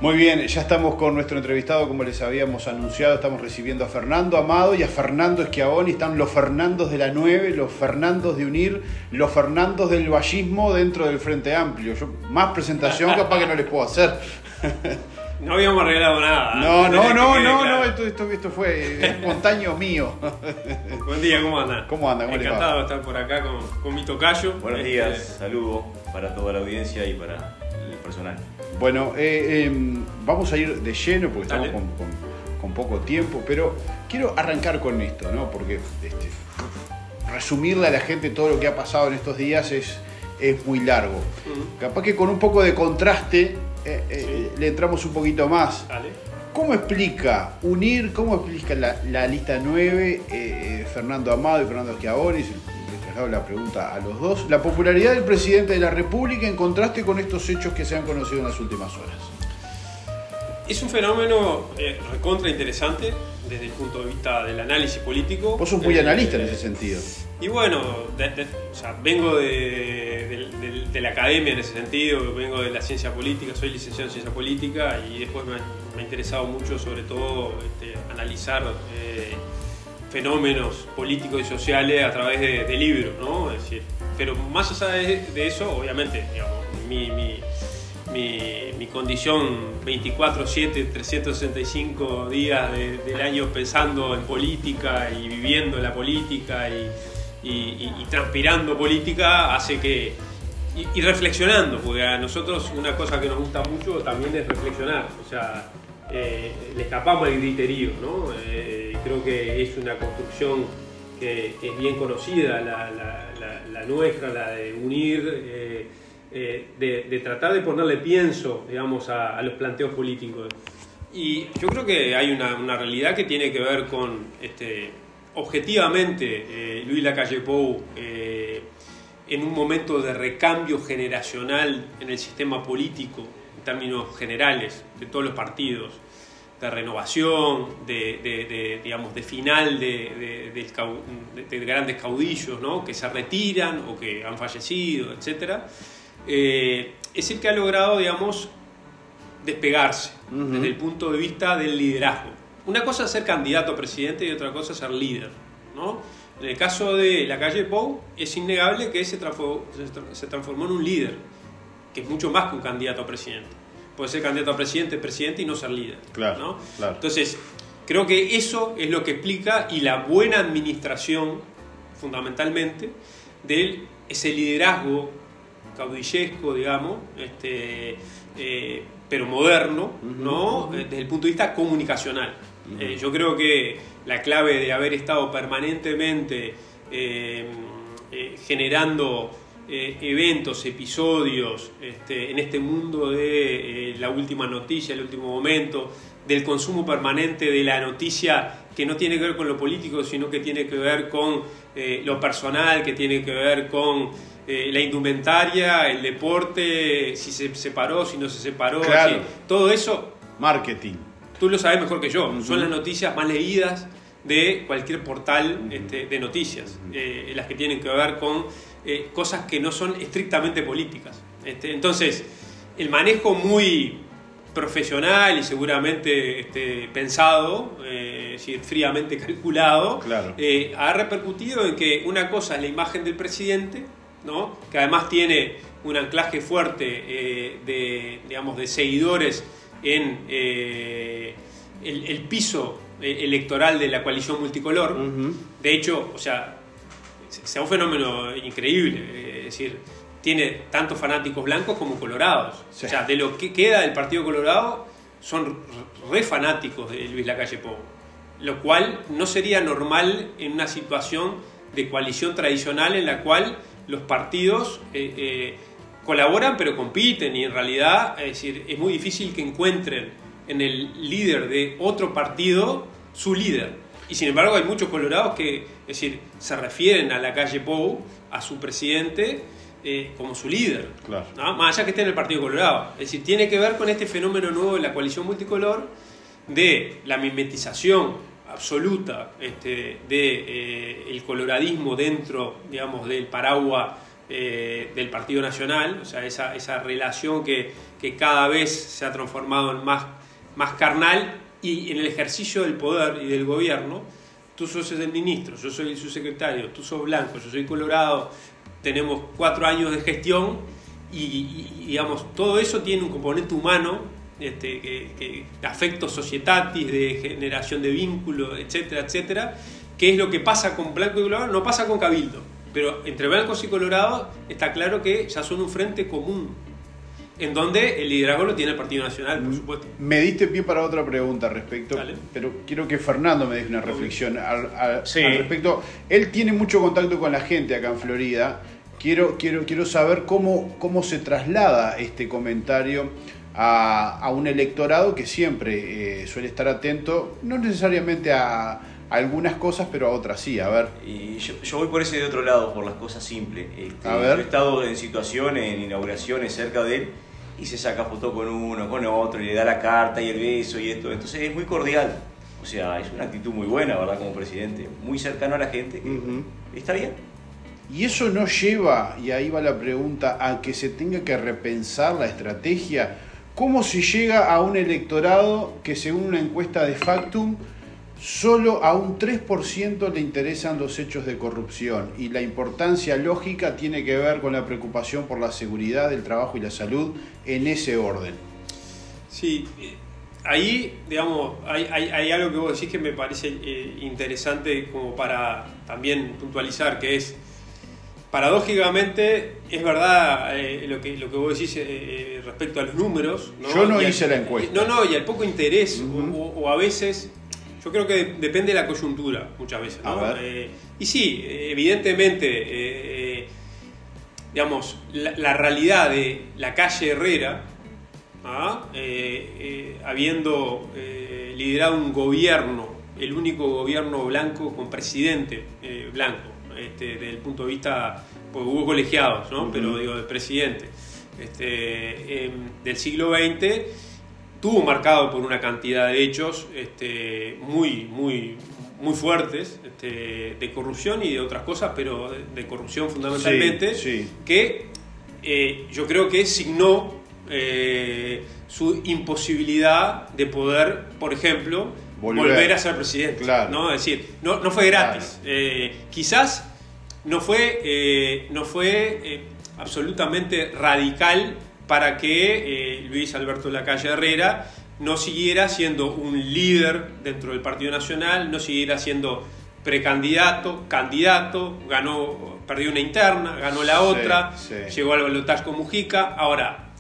Muy bien, ya estamos con nuestro entrevistado, como les habíamos anunciado, estamos recibiendo a Fernando Amado y a Fernando Schiavoni. Están los Fernandos de la 9, los Fernandos de UNIR, los Fernandos del vallismo dentro del Frente Amplio. Más presentación capaz que no les puedo hacer. No habíamos arreglado nada. No, esto fue espontáneo mío. Buen día, ¿cómo andan? ¿Cómo andan? ¿Cómo Encantado de estar por acá con mi tocayo. Buenos días, saludo para toda la audiencia y para el personal. Bueno, vamos a ir de lleno porque estamos con poco tiempo, pero quiero arrancar con esto, ¿no? Porque resumirle a la gente todo lo que ha pasado en estos días es muy largo. Capaz que con un poco de contraste le entramos un poquito más. Dale. ¿Cómo explica UNIR, cómo explica la lista 9, Fernando Amado y Fernando Schiavoni? Les traslado la pregunta a los dos. La popularidad del presidente de la República en contraste con estos hechos que se han conocido en las últimas horas. Es un fenómeno recontra interesante desde el punto de vista del análisis político. Vos sos muy analista en ese sentido. Y bueno, vengo de la academia en ese sentido, vengo de la ciencia política, soy licenciado en ciencia política y después me ha interesado mucho sobre todo analizar fenómenos políticos y sociales a través de libros, ¿no? Es decir, pero más allá de eso, obviamente, digamos, mi condición 24/7, 365 días del año pensando en política y viviendo la política y transpirando política hace que... Y reflexionando, porque a nosotros una cosa que nos gusta mucho también es reflexionar, o sea, le escapamos al griterío, ¿no? Creo que es una construcción que es bien conocida, la nuestra, la de UNIR, de tratar de ponerle pienso, digamos, a los planteos políticos. Y yo creo que hay una realidad que tiene que ver con, objetivamente, Luis Lacalle Pou, en un momento de recambio generacional en el sistema político, en términos generales, de todos los partidos, de renovación, digamos, de final de grandes caudillos, ¿no? Que se retiran o que han fallecido, etc. Es el que ha logrado, digamos, despegarse desde el punto de vista del liderazgo. Una cosa es ser candidato a presidente y otra cosa es ser líder, ¿no? En el caso de Lacalle Pou es innegable que se transformó en un líder, que es mucho más que un candidato a presidente. Puede ser candidato a presidente y no ser líder, claro, ¿no? Claro. Entonces, creo que eso es lo que explica, y la buena administración, fundamentalmente, de ese liderazgo caudillesco, digamos, pero moderno, ¿no? Desde el punto de vista comunicacional. Yo creo que la clave de haber estado permanentemente generando eventos, episodios en este mundo de la última noticia, el último momento, del consumo permanente de la noticia que no tiene que ver con lo político, sino que tiene que ver con lo personal, que tiene que ver con la indumentaria, el deporte, si se separó, si no se separó, claro. Así, todo eso. Marketing. Tú lo sabes mejor que yo. Son las noticias más leídas de cualquier portal de noticias, las que tienen que ver con cosas que no son estrictamente políticas. Entonces, el manejo muy profesional y seguramente pensado, es decir, fríamente calculado, claro. Ha repercutido en que una cosa es la imagen del presidente, ¿no? Que además tiene un anclaje fuerte de seguidores en el piso electoral de la coalición multicolor. De hecho, o sea un fenómeno increíble, es decir, tiene tantos fanáticos blancos como colorados. Sí. O sea, de lo que queda del Partido Colorado son re fanáticos de Luis Lacalle Pou, lo cual no sería normal en una situación de coalición tradicional en la cual los partidos colaboran pero compiten, y en realidad, es decir, es muy difícil que encuentren en el líder de otro partido su líder. Y sin embargo hay muchos colorados que, es decir, se refieren a Lacalle Pou, a su presidente, como su líder, claro. ¿no? Más allá que esté en el Partido Colorado. Es decir, tiene que ver con este fenómeno nuevo de la coalición multicolor, de la mimetización absoluta el coloradismo dentro, digamos, del paraguas del Partido Nacional, o sea, esa relación que cada vez se ha transformado en más carnal, y en el ejercicio del poder y del gobierno, tú sos el ministro, yo soy el subsecretario, tú sos blanco, yo soy colorado, tenemos 4 años de gestión y digamos, todo eso tiene un componente humano, de afecto societatis, de generación de vínculos, etcétera, etcétera, que es lo que pasa con blanco y colorado, no pasa con cabildo, pero entre blancos y colorados está claro que ya son un frente común, en donde el liderazgo lo tiene el Partido Nacional, por supuesto. Me diste pie para otra pregunta al respecto, Dale. Pero quiero que Fernando me dé una reflexión al respecto. Él tiene mucho contacto con la gente acá en Florida. Quiero saber cómo se traslada este comentario a un electorado que siempre suele estar atento, no necesariamente a algunas cosas, pero a otras sí. A ver. Y yo voy por ese de otro lado, por las cosas simples. A ver. Yo he estado en situaciones, en inauguraciones cerca de él, y se saca foto con uno, con otro, y le da la carta y el beso y esto. Entonces es muy cordial. O sea, es una actitud muy buena, ¿verdad? Como presidente. Muy cercano a la gente. Está bien. Y eso no lleva, y ahí va la pregunta, a que se tenga que repensar la estrategia. ¿Cómo se llega a un electorado que, según una encuesta de Factum, solo a un 3% le interesan los hechos de corrupción? Y la importancia lógica tiene que ver con la preocupación por la seguridad, el trabajo y la salud en ese orden. Sí, ahí, digamos, hay algo que vos decís que me parece interesante como para también puntualizar, que es, paradójicamente, es verdad lo que vos decís respecto a los números, ¿no? Yo no hice la encuesta. Y al poco interés, o a veces... Yo creo que depende de la coyuntura, muchas veces, ¿no? Y sí, evidentemente, digamos, la realidad de la calle Herrera, habiendo liderado un gobierno, el único gobierno blanco con presidente blanco, desde el punto de vista, pues hubo colegiados, ¿no? Pero digo, del presidente, del siglo XX, tuvo marcado por una cantidad de hechos muy fuertes, de corrupción y de otras cosas, pero de corrupción fundamentalmente, que yo creo que signó su imposibilidad de poder, por ejemplo, volver a ser presidente. Claro. ¿No? Es decir, no fue gratis. Claro. Quizás no fue absolutamente radical para que Luis Alberto Lacalle Herrera no siguiera siendo un líder dentro del Partido Nacional, no siguiera siendo precandidato, candidato, perdió una interna, ganó la otra, llegó al balotaje con Mujica. Ahora,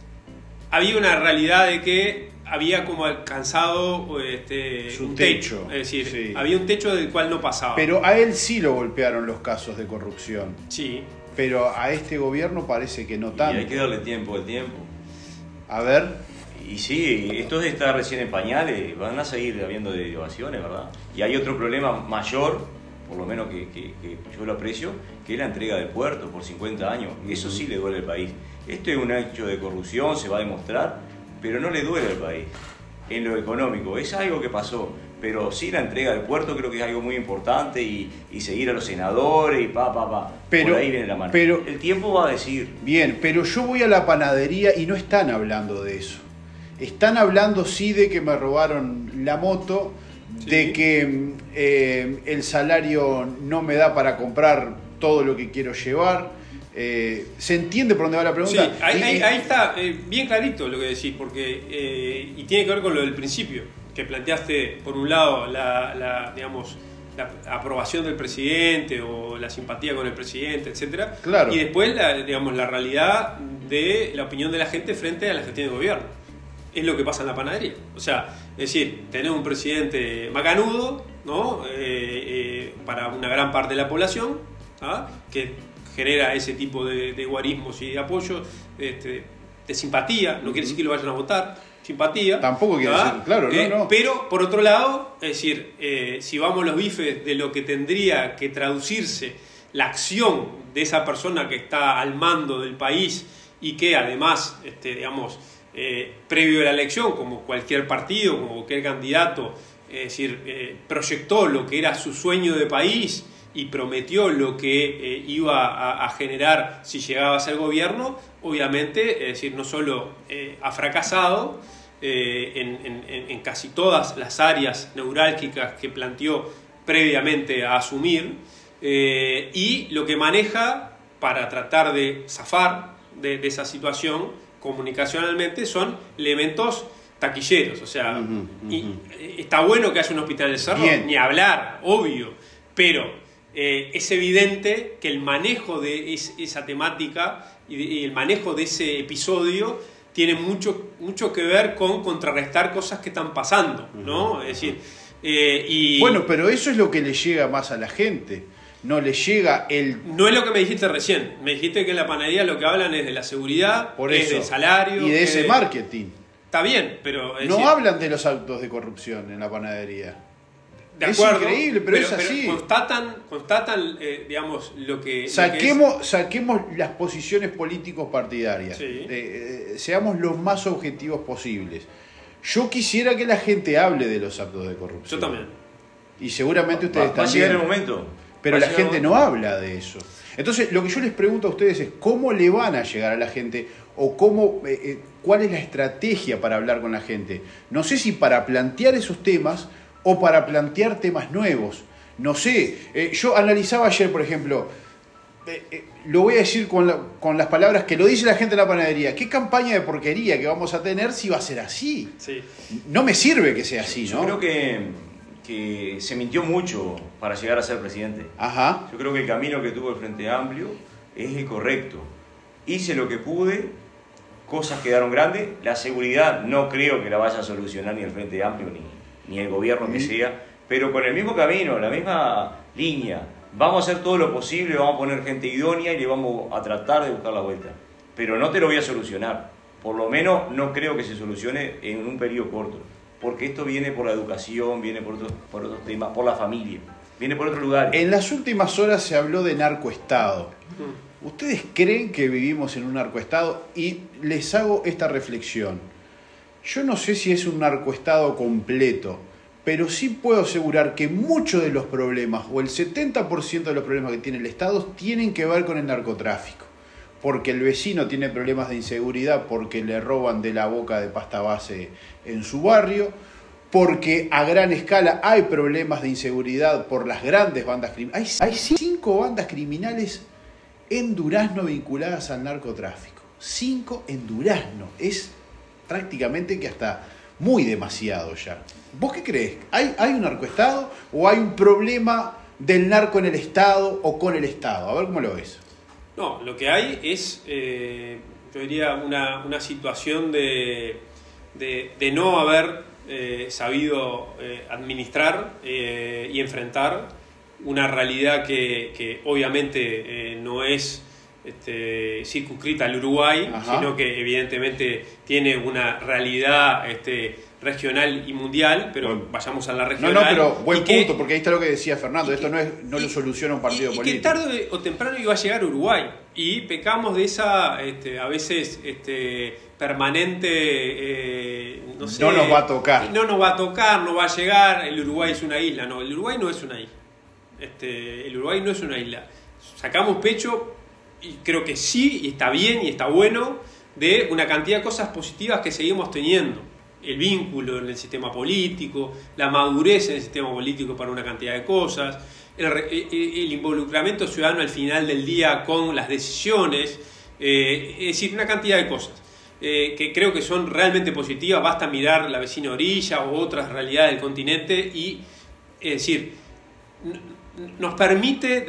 había una realidad de que había como alcanzado un techo, es decir, había un techo del cual no pasaba. Pero a él sí lo golpearon los casos de corrupción. Sí. Pero a este gobierno parece que no tanto. Y hay que darle tiempo al tiempo. A ver. Y sí, esto está recién en pañales, van a seguir habiendo derivaciones, ¿verdad? Y hay otro problema mayor, por lo menos que yo lo aprecio, que es la entrega del puerto por 50 años. Eso sí le duele al país. Esto es un hecho de corrupción, se va a demostrar, pero no le duele al país. En lo económico, es algo que pasó. Pero sí, la entrega del puerto creo que es algo muy importante, y seguir a los senadores y Pero, por ahí viene la mano. Pero, el tiempo va a decir. Bien, pero yo voy a la panadería y no están hablando de eso. Están hablando sí de que me robaron la moto, de que el salario no me da para comprar todo lo que quiero llevar. ¿Se entiende por dónde va la pregunta? Sí, ahí está bien clarito lo que decís, porque y tiene que ver con lo del principio, que planteaste, por un lado, digamos, la aprobación del presidente o la simpatía con el presidente, etcétera. Claro. Y después, digamos, la realidad de la opinión de la gente frente a la gestión de gobierno. Es lo que pasa en la panadería. O sea, es decir, tener un presidente macanudo, ¿no? Para una gran parte de la población, que genera ese tipo de guarismos y de apoyo, de simpatía, no quiere decir que lo vayan a votar, simpatía. Tampoco quiere decir, claro, no. Pero, por otro lado, es decir, si vamos a los bifes de lo que tendría que traducirse la acción de esa persona que está al mando del país y que además, digamos, previo a la elección, como cualquier partido, como cualquier candidato, es decir, proyectó lo que era su sueño de país y prometió lo que iba a generar si llegaba a ser gobierno, obviamente, es decir, no solo ha fracasado en casi todas las áreas neurálgicas que planteó previamente a asumir, y lo que maneja para tratar de zafar de esa situación comunicacionalmente son elementos taquilleros. O sea, y está bueno que haya un hospital de Cerro, ni hablar, obvio, pero es evidente que el manejo de esa temática y el manejo de ese episodio tiene mucho que ver con contrarrestar cosas que están pasando, ¿no? Es decir, bueno, pero eso es lo que le llega más a la gente. No le llega el... No es lo que me dijiste recién. Me dijiste que en la panadería lo que hablan es de la seguridad, es del salario... Y de ese marketing. Está bien, pero... No hablan de los actos de corrupción en la panadería. De acuerdo, es increíble, pero es así. Constatan digamos, lo que... Saquemos las posiciones políticos partidarias. Sí. Seamos los más objetivos posibles. Yo quisiera que la gente hable de los actos de corrupción. Yo también. Y seguramente ustedes también. Va a llegar el momento. Pero la gente no habla de eso. Entonces, lo que yo les pregunto a ustedes es ¿cómo le van a llegar a la gente? O cuál es la estrategia para hablar con la gente. No sé si para plantear esos temas o para plantear temas nuevos. No sé. Yo analizaba ayer, por ejemplo, lo voy a decir con las palabras que lo dice la gente de la panadería. ¿Qué campaña de porquería que vamos a tener si va a ser así? Sí. No me sirve que sea así, ¿no? Yo creo que se mintió mucho para llegar a ser presidente. Ajá. Yo creo que el camino que tuvo el Frente Amplio es el correcto. Hice lo que pude, cosas quedaron grandes. La seguridad no creo que la vaya a solucionar ni el Frente Amplio ni el gobierno que sea, pero con el mismo camino, la misma línea. Vamos a hacer todo lo posible, vamos a poner gente idónea y le vamos a tratar de buscar la vuelta. Pero no te lo voy a solucionar. Por lo menos no creo que se solucione en un periodo corto. Porque esto viene por la educación, viene por otros temas, por la familia, viene por otros lugares. En las últimas horas se habló de narcoestado. ¿Ustedes creen que vivimos en un narcoestado? Y les hago esta reflexión. Yo no sé si es un narcoestado completo, pero sí puedo asegurar que muchos de los problemas, o el 70% de los problemas que tiene el Estado, tienen que ver con el narcotráfico. Porque el vecino tiene problemas de inseguridad porque le roban de la boca de pasta base en su barrio, porque a gran escala hay problemas de inseguridad por las grandes bandas criminales. Hay 5 bandas criminales en Durazno vinculadas al narcotráfico. 5 en Durazno. Es prácticamente que hasta muy demasiado ya. ¿Vos qué crees? ¿Hay un narcoestado o hay un problema del narco en el Estado o con el Estado? A ver cómo lo ves. No, lo que hay es, yo diría, una situación de no haber sabido administrar y enfrentar una realidad que obviamente no es circunscrita al Uruguay, sino que evidentemente tiene una realidad regional y mundial, pero bueno, vayamos a la regional. No, pero buen punto, porque ahí está lo que decía Fernando, esto no lo soluciona un partido político. Y que tarde o temprano iba a llegar a Uruguay, y pecamos de esa, a veces, permanente, no sé... No nos va a tocar. No nos va a tocar, no va a llegar, el Uruguay es una isla. No, el Uruguay no es una isla. El Uruguay no es una isla. Sacamos pecho, y creo que sí, y está bien, y está bueno, de una cantidad de cosas positivas que seguimos teniendo. El vínculo en el sistema político, la madurez en el sistema político para una cantidad de cosas, el involucramiento ciudadano al final del día con las decisiones, es decir, una cantidad de cosas que creo que son realmente positivas. Basta mirar la vecina orilla o otras realidades del continente y, es decir, nos permite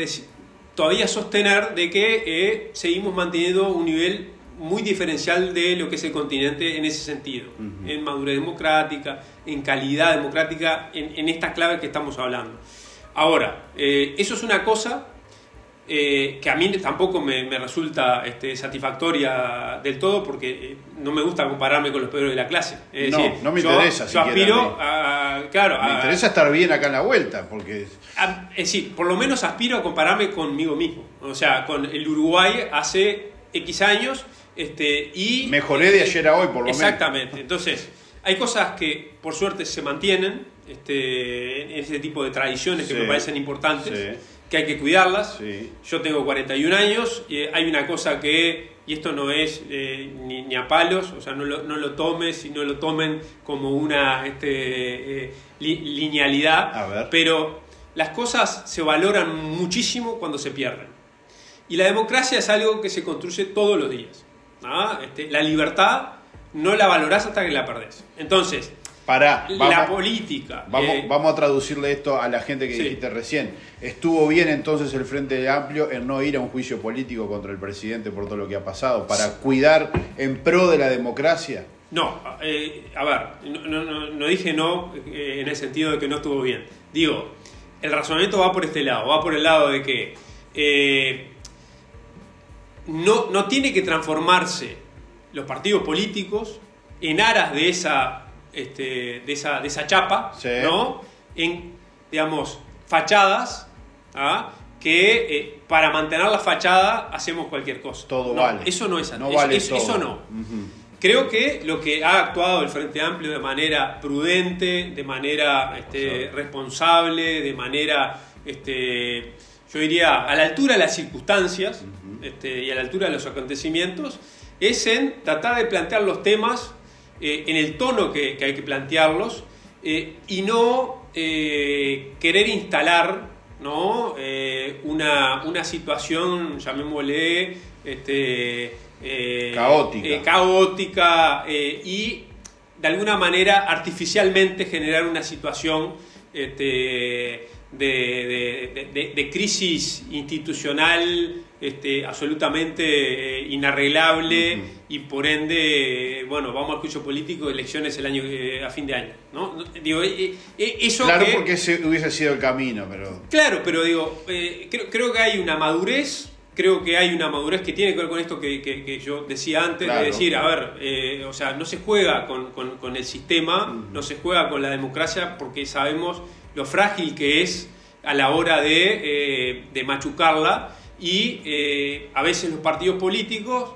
todavía sostener de que seguimos manteniendo un nivel muy diferencial de lo que es el continente en ese sentido, en madurez democrática, en calidad democrática, en estas claves que estamos hablando. Ahora, eso es una cosa que a mí tampoco me resulta satisfactoria del todo, porque no me gusta compararme con los peores de la clase. Es decir, no me interesa. Yo aspiro a... Claro, me interesa estar bien acá en la vuelta, porque... Es decir, por lo menos aspiro a compararme conmigo mismo. O sea, con el Uruguay hace X años... y mejoré de ayer a hoy, por lo menos. Exactamente. Entonces, hay cosas que por suerte se mantienen, en ese tipo de tradiciones que me parecen importantes. que hay que cuidarlas. Sí. Yo tengo 41 años y hay una cosa que, y esto no es ni a palos, o sea, no lo tomes y no lo tomen como una linealidad, pero las cosas se valoran muchísimo cuando se pierden. Y la democracia es algo que se construye todos los días, ¿no? La libertad no la valorás hasta que la perdés. Entonces, la política... Vamos a traducirle esto a la gente que dijiste recién. ¿Estuvo bien entonces el Frente Amplio en no ir a un juicio político contra el presidente por todo lo que ha pasado, para cuidar en pro de la democracia? No, a ver, no dije no en el sentido de que no estuvo bien. Digo, el razonamiento va por este lado, va por el lado de que no tiene que transformarse los partidos políticos en aras de esa chapa, sí, ¿no? En, digamos, fachadas, ¿ah? Que para mantener la fachada hacemos cualquier cosa. Todo vale. Eso no es así. No vale eso no. Uh-huh. Creo que lo que ha actuado el Frente Amplio de manera prudente, de manera responsable, de manera, yo diría, a la altura de las circunstancias, uh-huh, y a la altura de los acontecimientos, es en tratar de plantear los temas en el tono que hay que plantearlos, y no querer instalar, ¿no? Una situación, llamémosle, caótica, y de alguna manera artificialmente generar una situación de crisis institucional absolutamente inarreglable, uh-huh, y por ende, bueno, vamos al juicio político, elecciones a fin de año, ¿no? Digo, eso claro, porque ese hubiese sido el camino, pero... Claro, pero digo, creo que hay una madurez. Creo que hay una madurez que tiene que ver con esto que yo decía antes, claro, de decir, a ver, o sea, no se juega con el sistema, uh-huh, no se juega con la democracia, porque sabemos lo frágil que es a la hora de machucarla, y a veces los partidos políticos,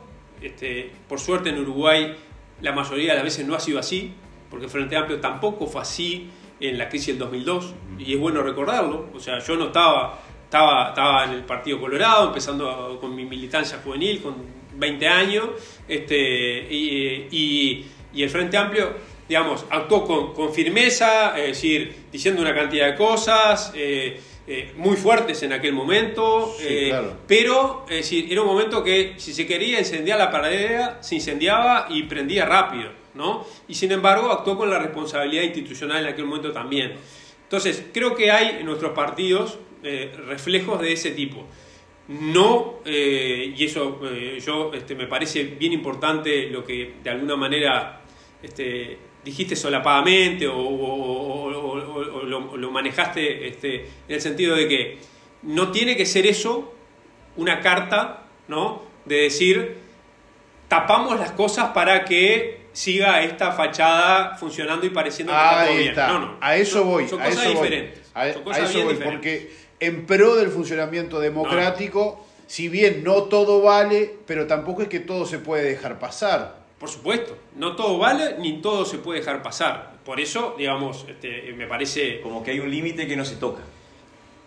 por suerte en Uruguay la mayoría de las veces no ha sido así, porque el Frente Amplio tampoco fue así en la crisis del 2002, uh-huh, y es bueno recordarlo. O sea, yo no estaba en el Partido Colorado, empezando con mi militancia juvenil, con 20 años, y el Frente Amplio, digamos, actuó con firmeza, es decir, diciendo una cantidad de cosas muy fuertes en aquel momento, sí, claro, pero, es decir, era un momento que si se quería incendiar la paredera, se incendiaba y prendía rápido, ¿no? Y sin embargo actuó con la responsabilidad institucional en aquel momento también. Entonces, creo que hay en nuestros partidos reflejos de ese tipo. No, y eso yo me parece bien importante lo que de alguna manera dijiste solapadamente o lo manejaste en el sentido de que no tiene que ser eso una carta, ¿no? De decir, tapamos las cosas para que siga esta fachada funcionando y pareciendo que está todo bien. No. A eso voy. Son cosas diferentes. Son cosas bien diferentes. Porque en pro del funcionamiento democrático, si bien no todo vale, pero tampoco es que todo se puede dejar pasar. Por supuesto, no todo vale ni todo se puede dejar pasar. Por eso, digamos, me parece... Como que hay un límite que no se toca.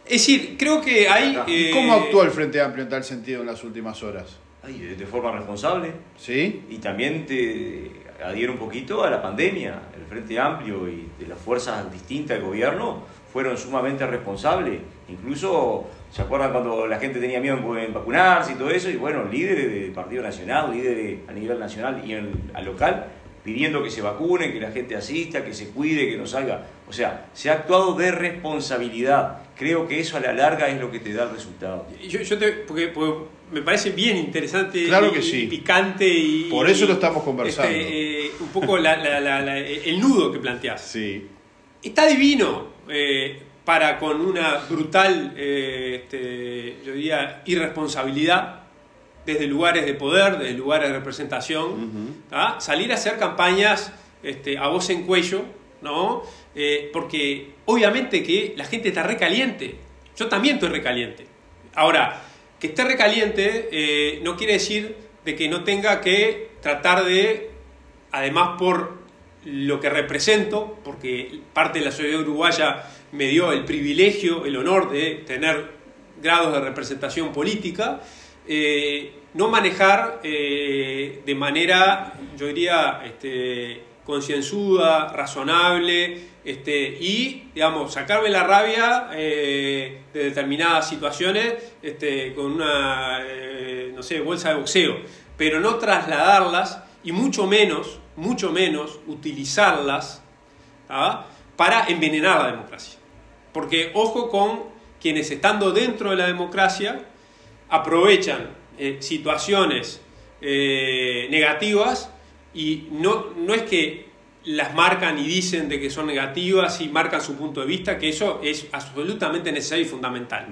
Es decir, creo que hay... ¿Y cómo actuó el Frente Amplio en tal sentido en las últimas horas? De forma responsable. ¿Sí? Y también te adhiero un poquito a la pandemia. El Frente Amplio y de las fuerzas distintas del gobierno fueron sumamente responsables. Incluso, ¿se acuerdan cuando la gente tenía miedo en vacunarse y todo eso? Y bueno, líderes del Partido Nacional, líderes a nivel nacional y al local, pidiendo que se vacunen, que la gente asista, que se cuide, que no salga. O sea, se ha actuado de responsabilidad. Creo que eso a la larga es lo que te da el resultado. Porque me parece bien interesante, claro que sí, y picante. Y por eso lo estamos conversando. Un poco el nudo que planteás. Sí. Está divino para con una brutal, yo diría, irresponsabilidad, desde lugares de poder, desde lugares de representación, uh-huh, salir a hacer campañas a voz en cuello, ¿no? Porque obviamente que la gente está recaliente. Yo también estoy recaliente. Ahora, que esté recaliente no quiere decir de que no tenga que tratar de, además por lo que represento, porque parte de la sociedad uruguaya me dio el privilegio, el honor de tener grados de representación política, no manejar de manera, yo diría, concienzuda, razonable, y, digamos, sacarme la rabia de determinadas situaciones con una, no sé, bolsa de boxeo, pero no trasladarlas y mucho menos utilizarlas, ¿ah?, para envenenar la democracia. Porque ojo con quienes, estando dentro de la democracia, aprovechan situaciones negativas y no es que las marcan y dicen de que son negativas y marcan su punto de vista, que eso es absolutamente necesario y fundamental.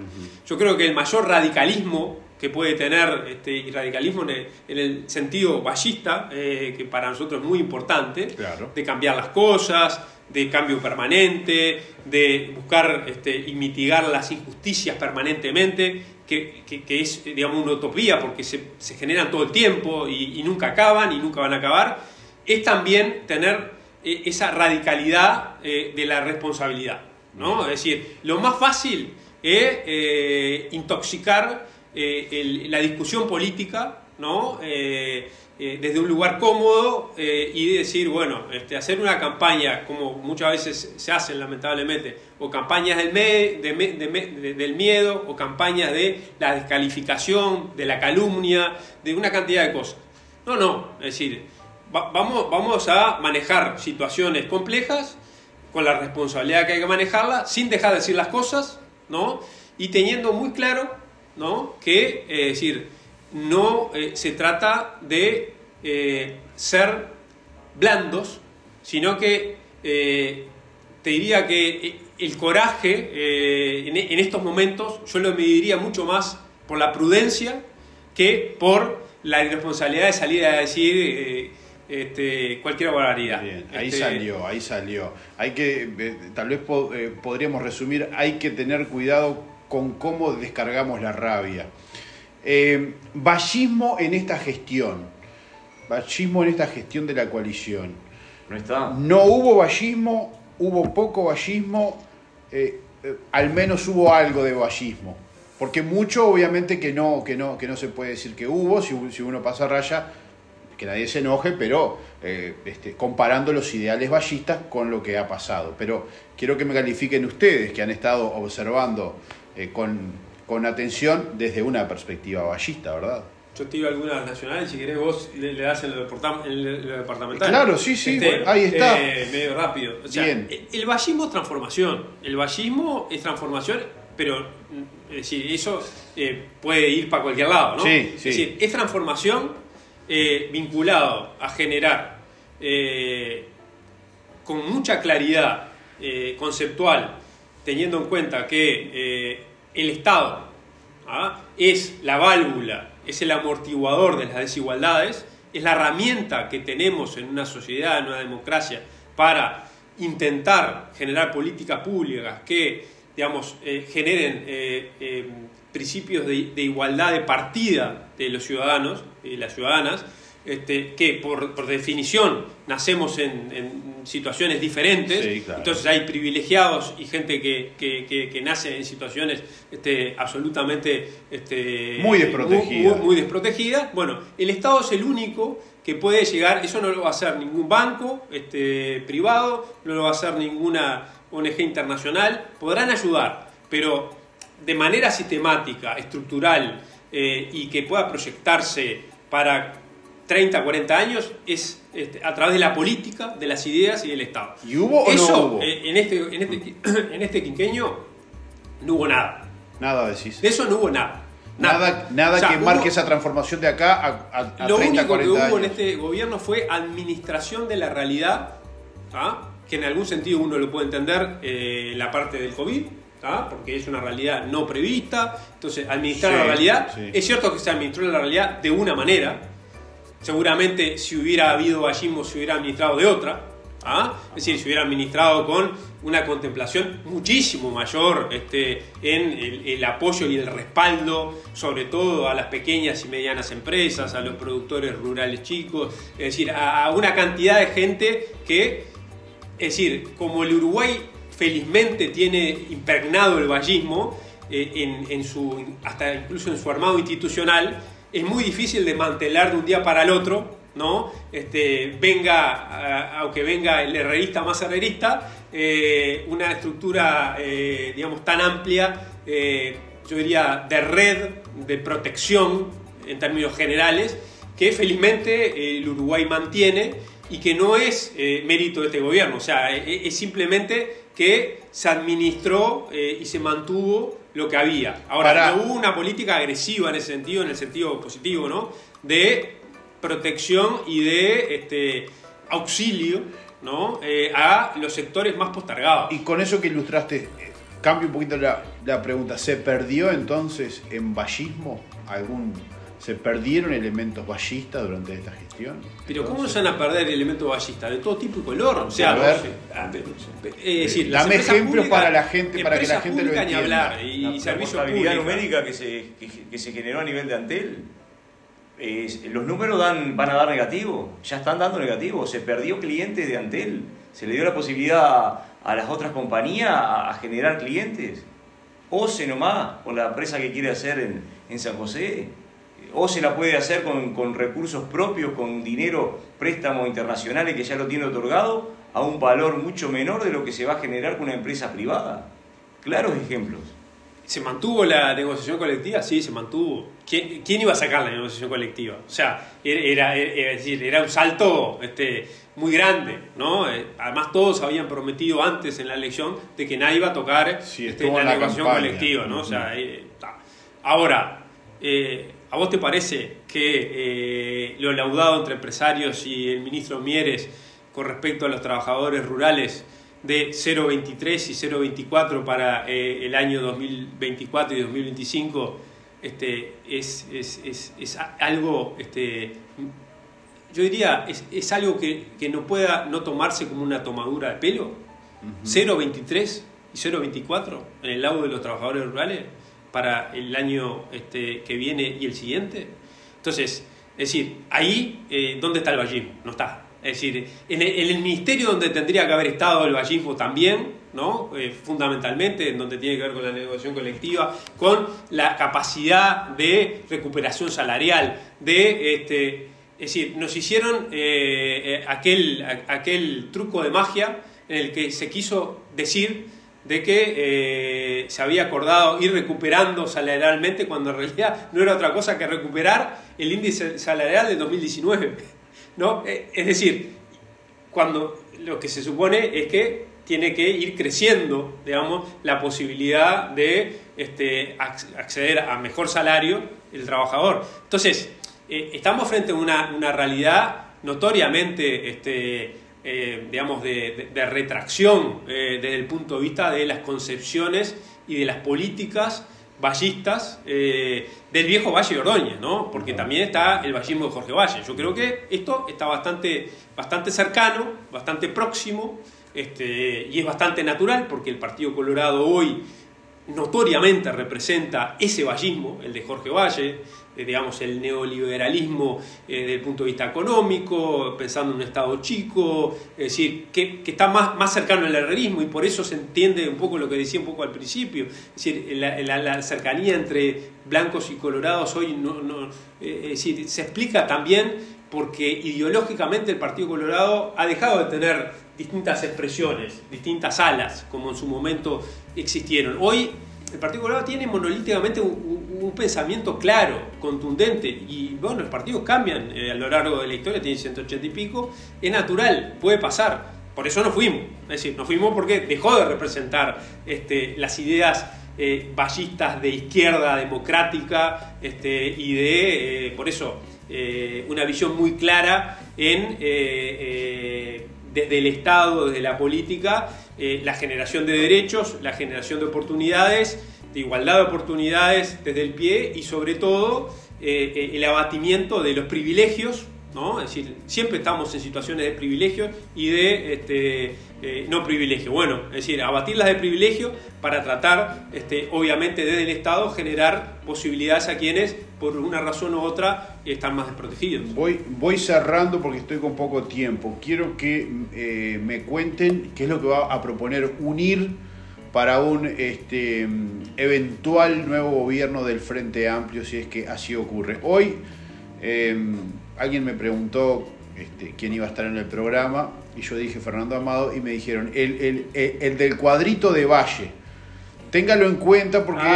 Yo creo que el mayor radicalismo que puede tener, y radicalismo en el sentido bayista, que para nosotros es muy importante, claro, de cambiar las cosas, de cambio permanente, de buscar y mitigar las injusticias permanentemente, que es, digamos, una utopía porque se generan todo el tiempo y nunca acaban y nunca van a acabar, es también tener esa radicalidad de la responsabilidad, ¿no? Es decir, lo más fácil es intoxicar la discusión política, ¿no? Desde un lugar cómodo y decir, bueno, hacer una campaña, como muchas veces se hacen lamentablemente, o campañas del miedo, o campañas de la descalificación, de la calumnia, de una cantidad de cosas. No, es decir, vamos a manejar situaciones complejas con la responsabilidad que hay que manejarlas, sin dejar de decir las cosas, ¿no? Y teniendo muy claro, ¿no?, que, es decir, no se trata de ser blandos, sino que te diría que el coraje en estos momentos yo lo mediría mucho más por la prudencia que por la irresponsabilidad de salir a decir cualquier barbaridad. Bien, ahí salió. Hay que, tal vez podríamos resumir, hay que tener cuidado con cómo descargamos la rabia. Vallismo en esta gestión de la coalición. No hubo vallismo, hubo poco vallismo, al menos hubo algo de vallismo. Porque mucho, obviamente, que no se puede decir que hubo, si uno pasa raya, que nadie se enoje, pero comparando los ideales vallistas con lo que ha pasado. Pero quiero que me califiquen ustedes, que han estado observando con atención desde una perspectiva vallista, ¿verdad? Yo te digo algunas nacionales, si querés vos le das en lo departamental. Claro, sí, bueno, ahí está. Medio rápido. O sea, bien. El vallismo es transformación. El vallismo es transformación, pero es decir, eso puede ir para cualquier lado, ¿no? Sí. Es decir, es transformación vinculado a generar con mucha claridad conceptual, teniendo en cuenta que el Estado es la válvula, es el amortiguador de las desigualdades, es la herramienta que tenemos en una sociedad, en una democracia, para intentar generar políticas públicas que, digamos, generen principios de igualdad de partida de los ciudadanos y las ciudadanas, que por definición nacemos en situaciones diferentes, sí, claro. Entonces hay privilegiados y gente que nace en situaciones absolutamente muy desprotegidas. Muy desprotegida. Bueno, el Estado es el único que puede llegar, eso no lo va a hacer ningún banco privado, no lo va a hacer ninguna ONG internacional, podrán ayudar, pero de manera sistemática, estructural y que pueda proyectarse para 30, 40 años es a través de la política, de las ideas y del Estado. ¿Y hubo o eso, no hubo? En este quinquenio no hubo nada. Nada decís. De eso no hubo nada. Nada o sea, que marque esa transformación de acá a lo 30, 40 años. Lo único que hubo en este gobierno fue administración de la realidad, que en algún sentido uno lo puede entender, la parte del COVID, porque es una realidad no prevista. Entonces, administrar la realidad, es cierto que se administró la realidad de una manera. Seguramente si hubiera habido vallismo se hubiera administrado de otra, es decir, se hubiera administrado con una contemplación muchísimo mayor en el apoyo y el respaldo, sobre todo a las pequeñas y medianas empresas, a los productores rurales chicos, es decir, a una cantidad de gente que, es decir, como el Uruguay felizmente tiene impregnado el vallismo, hasta incluso en su armado institucional, es muy difícil desmantelar de un día para el otro, ¿no? Aunque venga el herrerista más herrerista, una estructura, digamos, tan amplia, yo diría, de red, de protección en términos generales, que felizmente el Uruguay mantiene y que no es mérito de este gobierno, o sea, es simplemente que se administró y se mantuvo lo que había. Ahora, no hubo una política agresiva en ese sentido, en el sentido positivo, ¿no? De protección y de auxilio, ¿no? A los sectores más postergados. Y con eso que ilustraste, cambio un poquito la pregunta. ¿Se perdió entonces en vallismo ¿Se perdieron elementos vallistas durante esta gestión? Pero ¿cómo no se van a perder elementos vallistas? De todo tipo y color. O sea, dame ejemplos para la gente, para que la gente lo entienda. Ni hablar, y servicio público. La numérica que se generó a nivel de Antel, los números van a dar negativo, ya están dando negativo. Se perdió clientes de Antel, se le dio la posibilidad a las otras compañías a generar clientes. OCE nomás, con la empresa que quiere hacer en San José. O se la puede hacer con recursos propios, con dinero, préstamos internacionales que ya lo tiene otorgado, a un valor mucho menor de lo que se va a generar con una empresa privada. Claros ejemplos. ¿Se mantuvo la negociación colectiva? Sí, se mantuvo. ¿Quién iba a sacar la negociación colectiva? O sea, era un salto muy grande, ¿no? Además, todos habían prometido antes en la elección de que nadie iba a tocar la negociación colectiva, ¿no? O sea, ahora, ¿a vos te parece que lo laudado entre empresarios y el ministro Mieres con respecto a los trabajadores rurales de 0,23 y 0,24 para el año 2024 y 2025 es algo, yo diría, es algo que no pueda no tomarse como una tomadura de pelo? 0,23 y 0,24 en el laudo de los trabajadores rurales para el año que viene y el siguiente. Entonces, es decir, ahí, ¿dónde está el vallismo? No está. Es decir, en el ministerio donde tendría que haber estado el vallismo también, ¿no? Fundamentalmente, en donde tiene que ver con la negociación colectiva, con la capacidad de recuperación salarial, es decir, nos hicieron aquel truco de magia en el que se quiso decir de que se había acordado ir recuperando salarialmente, cuando en realidad no era otra cosa que recuperar el índice salarial del 2019, ¿no? Es decir, cuando lo que se supone es que tiene que ir creciendo, digamos, la posibilidad de acceder a mejor salario el trabajador. Entonces, estamos frente a una realidad notoriamente digamos, de retracción desde el punto de vista de las concepciones y de las políticas vallistas del viejo Valle de Ordóñez, ¿no? Porque también está el vallismo de Jorge Valle. Yo creo que esto está bastante cercano, bastante próximo, y es bastante natural, porque el Partido Colorado hoy notoriamente representa ese vallismo, el de Jorge Valle, digamos, el neoliberalismo desde el punto de vista económico, pensando en un Estado chico, es decir, que está más cercano al herrerismo, y por eso se entiende un poco lo que decía un poco al principio, es decir, la cercanía entre blancos y colorados hoy es decir, se explica también porque ideológicamente el Partido Colorado ha dejado de tener distintas expresiones, distintas alas, como en su momento existieron. Hoy el Partido Colorado tiene monolíticamente un pensamiento claro, contundente, y bueno, los partidos cambian a lo largo de la historia, tienen 180 y pico, es natural, puede pasar, por eso nos fuimos, es decir, nos fuimos porque dejó de representar las ideas vallistas de izquierda democrática, y de, por eso, una visión muy clara desde el Estado, desde la política, la generación de derechos, la generación de oportunidades, de igualdad de oportunidades desde el pie, y sobre todo el abatimiento de los privilegios, ¿no? Es decir, siempre estamos en situaciones de privilegio y de no privilegio. Bueno, es decir, abatirlas de privilegio para tratar, obviamente desde el Estado, generar posibilidades a quienes, por una razón u otra, están más desprotegidos. Voy cerrando porque estoy con poco tiempo. Quiero que me cuenten qué es lo que va a proponer UNIR para un eventual nuevo gobierno del Frente Amplio, si es que así ocurre. Hoy alguien me preguntó quién iba a estar en el programa y yo dije Fernando Amado y me dijeron el del cuadrito de Valle. Téngalo en cuenta porque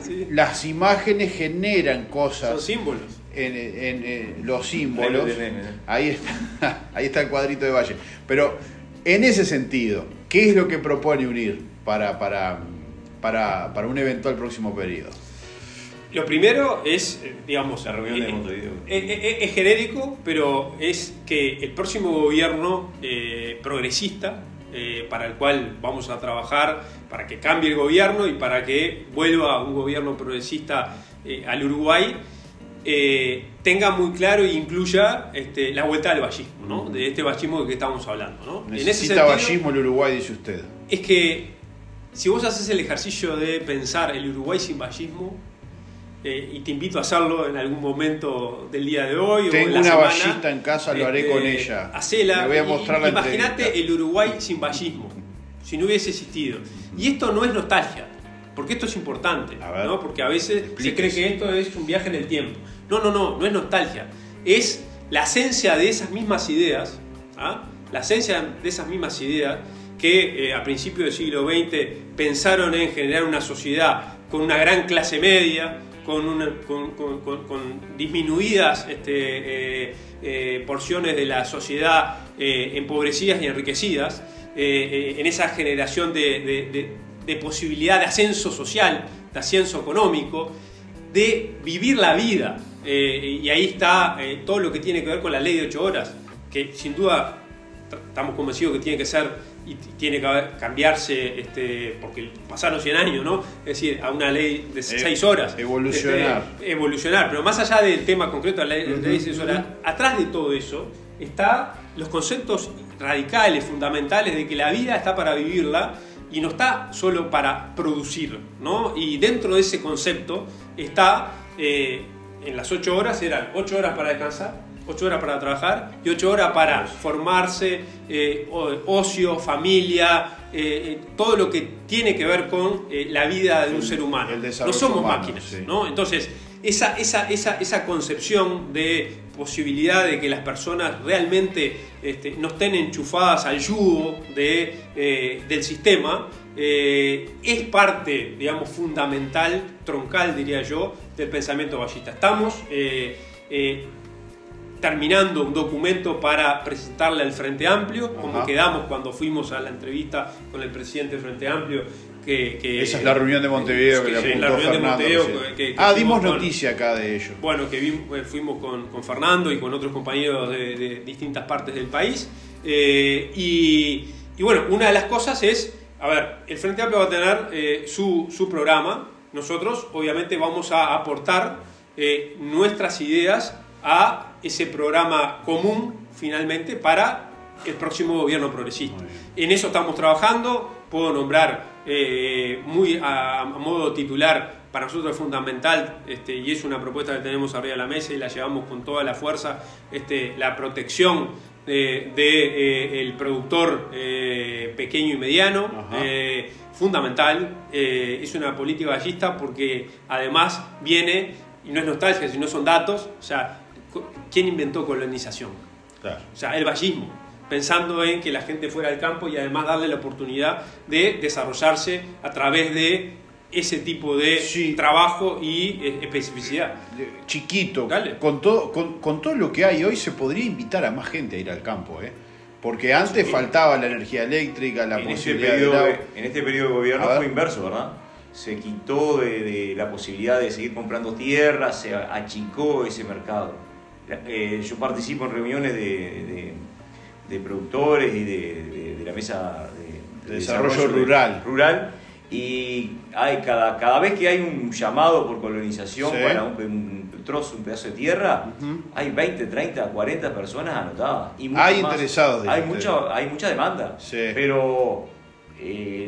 sí. Las imágenes generan cosas. Son símbolos. En los símbolos. Ahí está el cuadrito de Valle. Pero en ese sentido, ¿qué es lo que propone UNIR para un eventual próximo periodo? Lo primero es, digamos, la reunión de Montevideo. Es genérico, pero es que el próximo gobierno progresista, para el cual vamos a trabajar para que cambie el gobierno y para que vuelva un gobierno progresista al Uruguay, tenga muy claro e incluya la vuelta del vallismo, ¿no? De este vallismo de que estamos hablando, ¿no? Necesita vallismo el Uruguay, dice usted. Es que si vos haces el ejercicio de pensar el Uruguay sin vallismo, y te invito a hacerlo en algún momento del día de hoy. Tengo o en la una semana, vallista en casa, lo haré con ella. Hacela. Le voy a mostrar la Imagínate el Uruguay sin vallismo, si no hubiese existido. Y esto no es nostalgia, porque esto es importante, ¿no? Porque a veces se cree que esto es un viaje en el tiempo. No es nostalgia. Es la esencia de esas mismas ideas, la esencia de esas mismas ideas que a principios del siglo XX pensaron en generar una sociedad con una gran clase media, con disminuidas porciones de la sociedad empobrecidas y enriquecidas, en esa generación de posibilidad de ascenso social, de ascenso económico, de vivir la vida. Y ahí está todo lo que tiene que ver con la ley de 8 horas, que sin duda estamos convencidos que tiene que ser y tiene que cambiarse porque pasaron 100 años, ¿no? Es decir, a una ley de 6 horas. Evolucionar. Pero más allá del tema concreto de la ley de 6 horas, atrás de todo eso están los conceptos radicales, fundamentales de que la vida está para vivirla y no está solo para producir, ¿no? Y dentro de ese concepto está, en las 8 horas eran 8 horas para descansar, 8 horas para trabajar y 8 horas para formarse, ocio, familia, todo lo que tiene que ver con la vida de un ser humano. No somos máquinas, sí. ¿No? Entonces, esa concepción de posibilidad de que las personas realmente no estén enchufadas al yugo del sistema, es parte, digamos, fundamental, troncal, diría yo, del pensamiento vallista. Estamos terminando un documento para presentarle al Frente Amplio, como quedamos cuando fuimos a la entrevista con el presidente del Frente Amplio. Esa es la reunión de Montevideo que le apuntó la reunión Fernando. De Montevideo, sí. Dimos noticia acá de ello. Bueno, fuimos con Fernando y con otros compañeros de distintas partes del país. Y bueno, una de las cosas es, el Frente Amplio va a tener su programa. Nosotros, obviamente, vamos a aportar nuestras ideas a ese programa común, finalmente, para el próximo gobierno progresista. En eso estamos trabajando. Puedo nombrar muy a modo titular, para nosotros es fundamental, y es una propuesta que tenemos arriba de la mesa y la llevamos con toda la fuerza, la protección del productor pequeño y mediano, fundamental. Es una política vallista porque además viene, y no es nostalgia, sino son datos. O sea, ¿quién inventó colonización? Claro. O sea, el vallismo, pensando en que la gente fuera al campo y además darle la oportunidad de desarrollarse a través de ese tipo de trabajo y especificidad. Chiquito, con todo lo que hay hoy se podría invitar a más gente a ir al campo, porque antes faltaba la energía eléctrica, la posibilidad en este periodo de gobierno fue inverso, ¿verdad? Se quitó de la posibilidad de seguir comprando tierra, se achicó ese mercado. Yo participo en reuniones de productores y de la mesa de desarrollo rural y hay cada vez que hay un llamado por colonización para un pedazo de tierra, hay 20, 30, 40 personas anotadas y hay interesados, hay mucha demanda, pero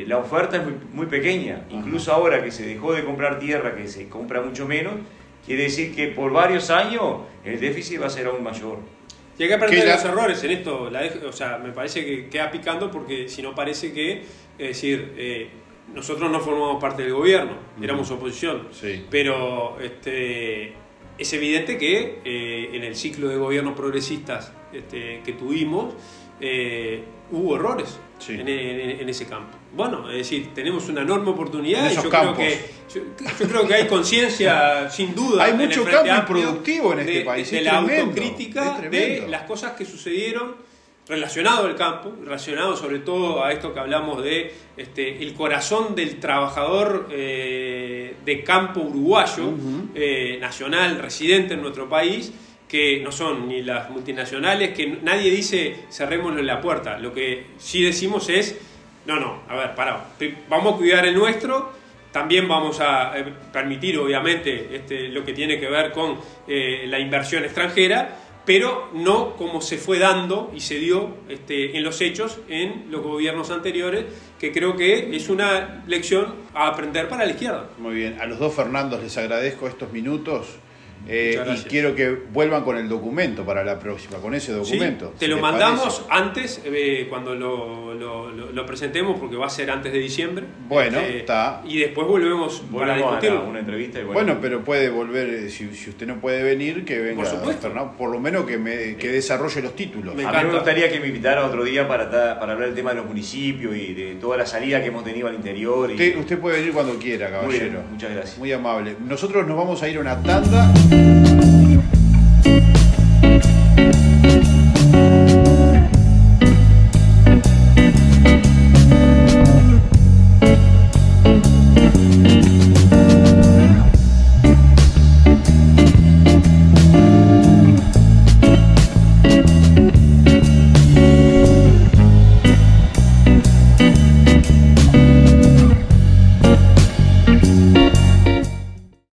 la oferta es muy pequeña. Incluso ahora que se dejó de comprar tierra, que se compra mucho menos, quiere decir que por varios años el déficit va a ser aún mayor. Y hay que aprender de los errores en esto. Me parece que queda picando porque si no parece que, es decir, nosotros no formamos parte del gobierno, éramos oposición, sí. Pero es evidente que en el ciclo de gobiernos progresistas que tuvimos hubo errores, sí, en ese campo. Bueno, es decir, tenemos una enorme oportunidad y yo creo que hay conciencia, sin duda. Hay mucho cambio improductivo en este país. De la autocrítica de las cosas que sucedieron relacionado al campo, relacionado sobre todo a esto que hablamos de el corazón del trabajador de campo uruguayo, nacional, residente en nuestro país, que no son ni las multinacionales, que nadie dice cerrémosle la puerta. Lo que sí decimos es, no, a ver, pará, vamos a cuidar el nuestro, también vamos a permitir obviamente lo que tiene que ver con la inversión extranjera, pero no como se fue dando y se dio en los hechos en los gobiernos anteriores, que creo que es una lección a aprender para la izquierda. Muy bien, a los dos Fernandos les agradezco estos minutos. Y quiero que vuelvan con el documento para la próxima, con ese documento. Sí, te lo mandamos antes, cuando lo presentemos, porque va a ser antes de diciembre. Bueno, está. Y después volvemos para discutirlo. Una entrevista y bueno, pero puede volver, si usted no puede venir, que venga, Fernando, por lo menos que desarrolle los títulos. A mí me gustaría que me invitara otro día para hablar del tema de los municipios y de toda la salida que hemos tenido al interior. Usted puede venir cuando quiera, caballero. Muy bien, muchas gracias. Muy amable. Nosotros nos vamos a ir a una tanda.